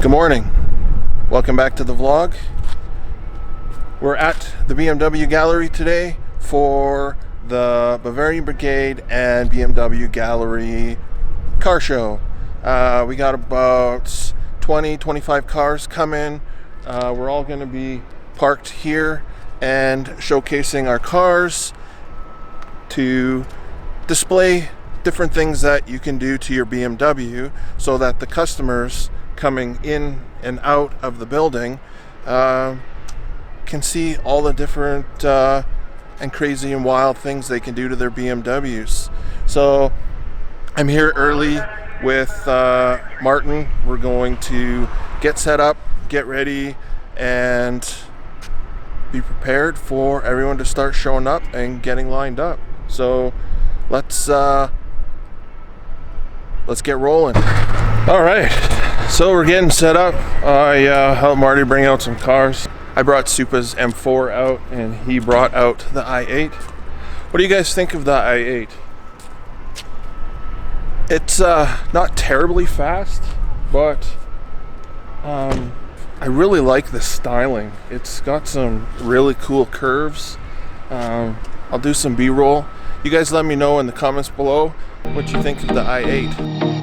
Good morning. Welcome back to the vlog. We're at the BMW gallery today for the Bavarian Brigade and BMW gallery car show. We got about 20-25 cars coming. We're all going to be parked here and showcasing our cars to display different things that you can do to your BMW so that the customers coming in and out of the building can see all the different and crazy and wild things they can do to their BMWs. So I'm here early with Martin. We're going to get set up, get ready, and be prepared for everyone to start showing up and getting lined up. So let's get rolling. All right, so we're getting set up. I helped Marty bring out some cars. I brought Supa's M4 out and he brought out the i8. What do you guys think of the i8? It's not terribly fast, but I really like the styling. It's got some really cool curves. I'll do some B-roll. You guys let me know in the comments below what you think of the i8.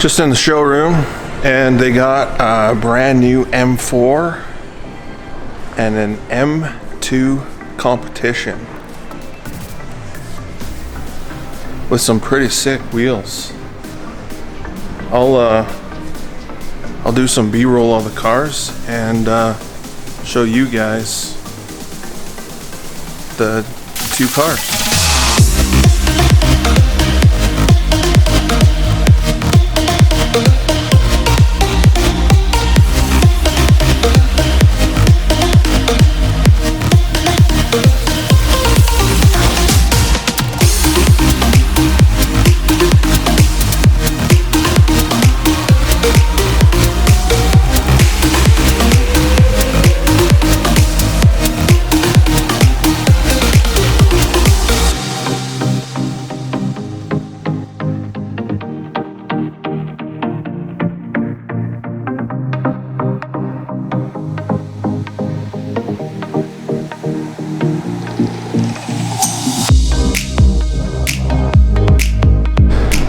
Just in the showroom, and they got a brand new M4 and an M2 competition with some pretty sick wheels. I'll do some B-roll of the cars and show you guys the two cars.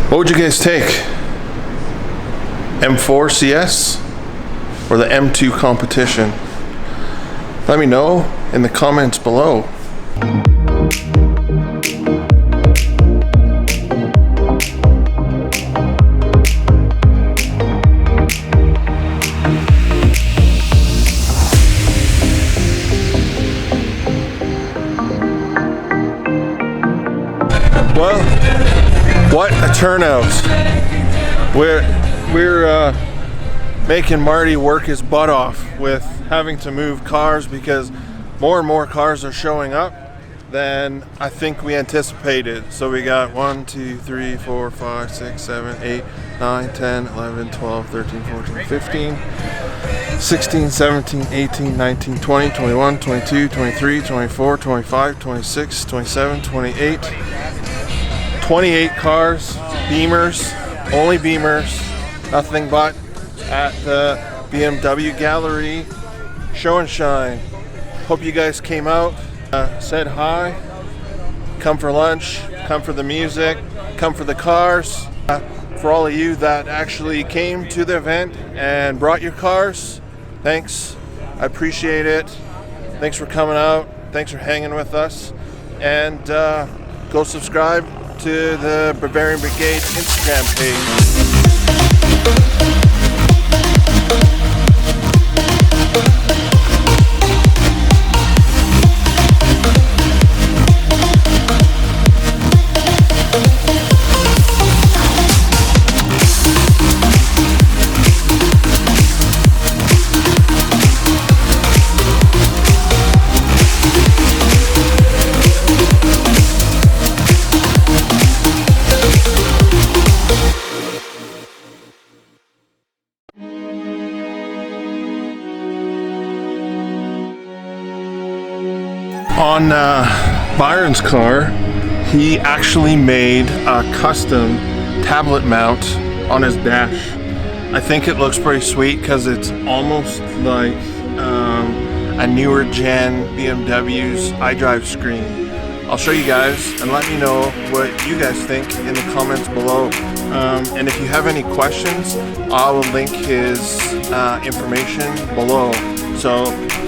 What would you guys take? M4 CS or the M2 competition? Let me know in the comments below. Well, what a turnout. We're making Marty work his butt off with having to move cars because more and more cars are showing up than I think we anticipated. So we got 1, 2, 3, 4, 5, 6, 7, 8, 9, 10, 11, 12, 13, 14, 15, 16, 17, 18, 19, 20, 21, 22, 23, 24, 25, 26, 27, 28, 28 cars, Beamers, only Beamers, nothing but at the BMW gallery show and shine. Hope you guys came out, said hi, come for lunch, come for the music, come for the cars. For all of you that actually came to the event and brought your cars, thanks, I appreciate it. Thanks for coming out, thanks for hanging with us, and go subscribe to the Bavarian Brigade Instagram page. On Byron's car, he actually made a custom tablet mount on his dash. I think it looks pretty sweet because it's almost like a newer gen BMW's iDrive screen. I'll show you guys and let me know what you guys think in the comments below. And if you have any questions, I will link his information below. So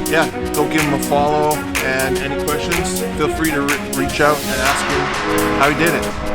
yeah, go give him a follow, and any questions, feel free to reach out and ask him how he did it.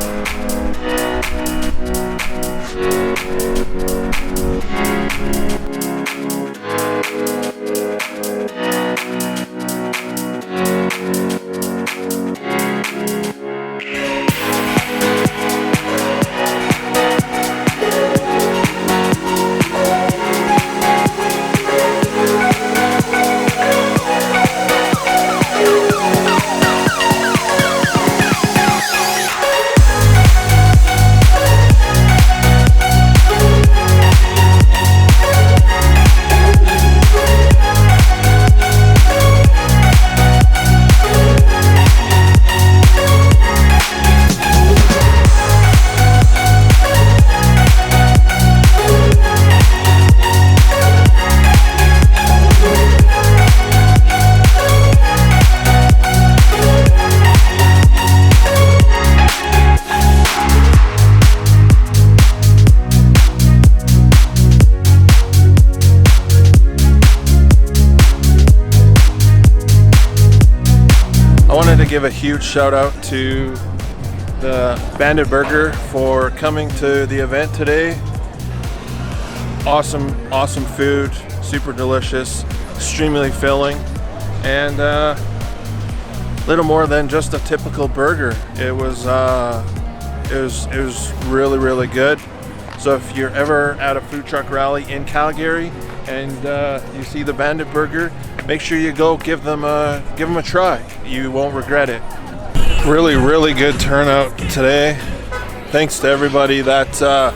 Give a huge shout out to the Bandit Burger for coming to the event today. Awesome food, super delicious, extremely filling, and little more than just a typical burger. It was really good. So if you're ever at a food truck rally in Calgary and you see the Bandit Burger, make sure you go give them a try. You won't regret it. Really good turnout today. Thanks to everybody that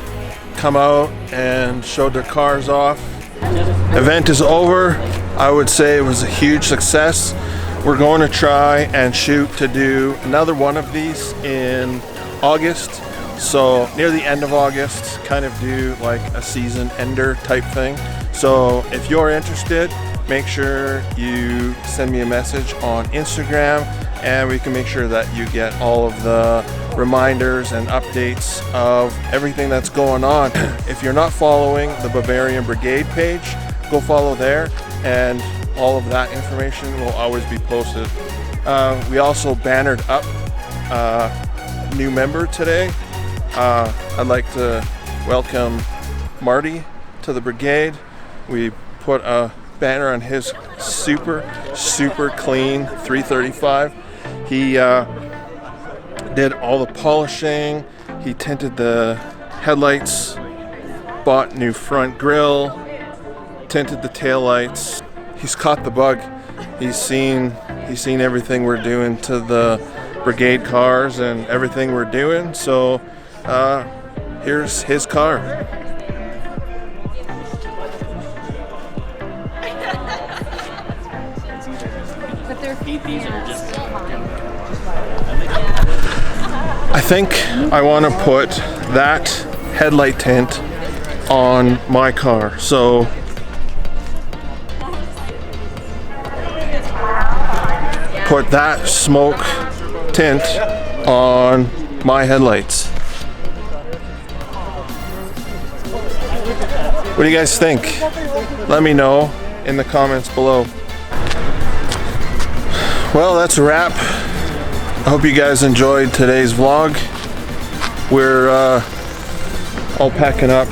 come out and showed their cars off. Event is over. I would say it was a huge success. We're going to try and shoot to do another one of these in August. So near the end of August, kind of do like a season ender type thing. So if you're interested, make sure you send me a message on Instagram, and we can make sure that you get all of the reminders and updates of everything that's going on. If you're not following the Bavarian Brigade page, go follow there, and all of that information will always be posted. We also bannered up a new member today. I'd like to welcome Marty to the Brigade. We put a banner on his super clean 335. He did all the polishing, he tinted the headlights, bought new front grille, tinted the taillights. He's caught the bug. He's seen everything we're doing to the Brigade cars and everything we're doing. So here's his car. I think I want to put that headlight tint on my car. So put that smoke tint on my headlights. What do you guys think? Let me know in the comments below. Well, that's a wrap. I hope you guys enjoyed today's vlog. We're all packing up,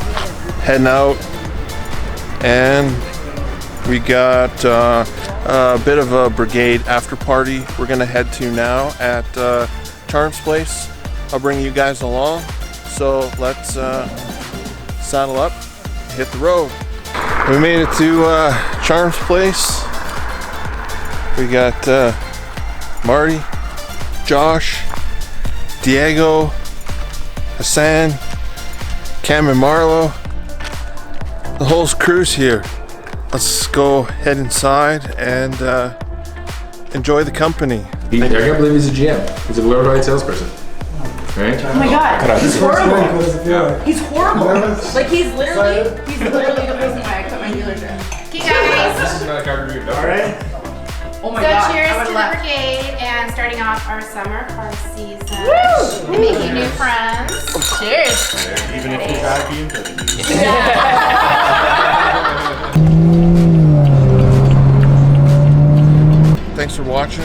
heading out, and we got a bit of a Brigade after party we're gonna head to now at Charm's place. I'll bring you guys along. So let's saddle up, hit the road. We made it to Charm's place. We got Marty, Josh, Diego, Hassan, Cam and Marlo. The whole crew's here. Let's go head inside and enjoy the company. I can't believe he's a GM. He's a glorified salesperson. Right? Oh my god, he's horrible. He's horrible. Like he's literally the reason why I quit my dealership. Okay guys, This is not a car review. Alright. Oh my so god. cheers I to would've the left. Brigade and starting off our summer car season. Woo! And making new friends. Cheers. Even if you're bad BMW. Thanks for watching.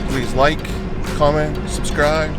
Please like, comment, subscribe.